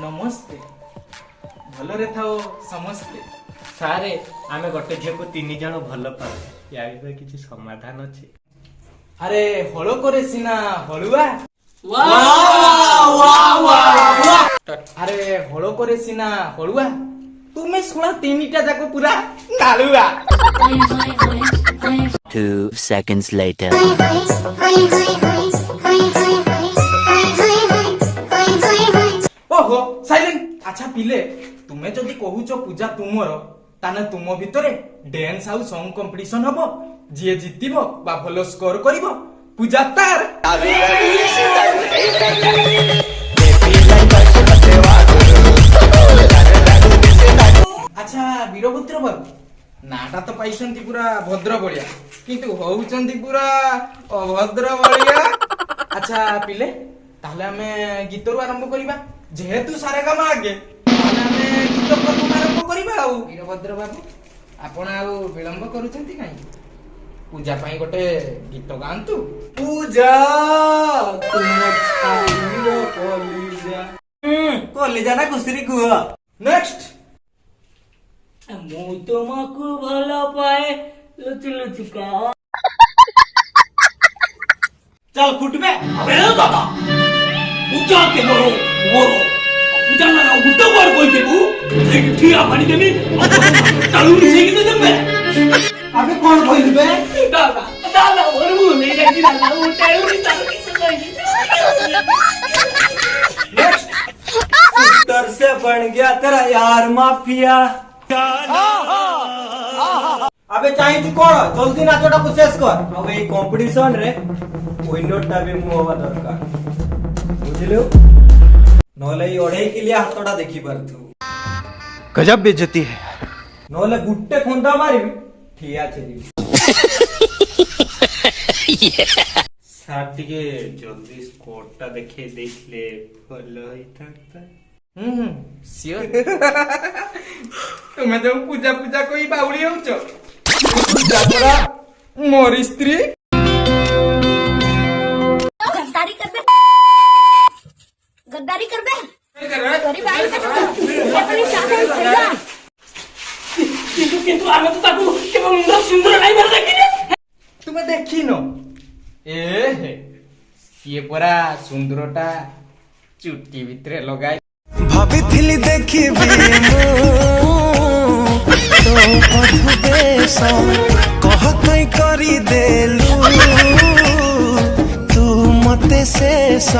नमस्ते भलरे थाओ समस्ते सारे आमे गोटे झील को 3 जन भल पाऊ या किसी समाधान अच्छे अरे हलो करे सिना हलुआ अरे हलो करे सिना हलुआ तुम्हें सुना 3टा जाको पूरा नालुआ 2 seconds later ओहो साइलेंट अच्छा पिले तुम्हें जदि कहूच पूजा तुमर ताने तुम भितरे डांस आउ सॉन्ग कंपटीशन हबो जे जितिबो बा भलो स्कोर करिवो पूजा तार अच्छा वीरभद्र बाबू नाटा तो पाइछंती पूरा भद्र बलिया किंतु होउचंती पूरा अभद्र बलिया अच्छा पिले ताहले हमें गीतरु आरंभ करिबा जेहेतु सारे काम आगे ताहले हमें गीत प्रथम आरंभ करिबा आ वीरभद्र बाबू आपण आ विलंब करूचंती काई पूजा पाई गोटे गीत गांतु पूजा तुम छाइलो कलिजा कलिजा ना कुसरी कुह नेक्स्ट मु तुमको भलो पाए लुचि लुचिका चल फुटबे अबे दादा पूजा के मरो पूजा ना गुड्डा बार कोई देबू ठिया पानी देबी तालू से की देबे अबे कौन बोलबे दादा दादा वरबू नहीं जाती दादा वो टाइम नहीं तालू से कोई उत्तर से बन गया तेरा यार माफिया अबे चाहे तू कोन जल्दी नाचटा को शेष कर अब ए कंपटीशन रे विनरटा भी मु होवा दरकार बुझिलो नले ई ओढे के लिए हाथटा देखि परथु गजब बेइज्जती है नले गुट्टे खुंदा मारिबी ठिया छेदी साटिके जल्दी स्कोरटा देखे देखले भलो होइता सियोर तुम्हें जो पूजा पूजा कोई बाउली होचो पूजा करा मोर स्त्री गद्दारी कर दे गरीब आई अपनी शादी किंतु आमे तो ताकू केवल मुंडा सुंदर नहीं मार देखि रे तुम्हें देखी नो ए ये पूरा सुंदरटा चुट्टी भितरे लगाई भाभी देखिबी तो अधुदेश कह कई करी देलू तू मते शेष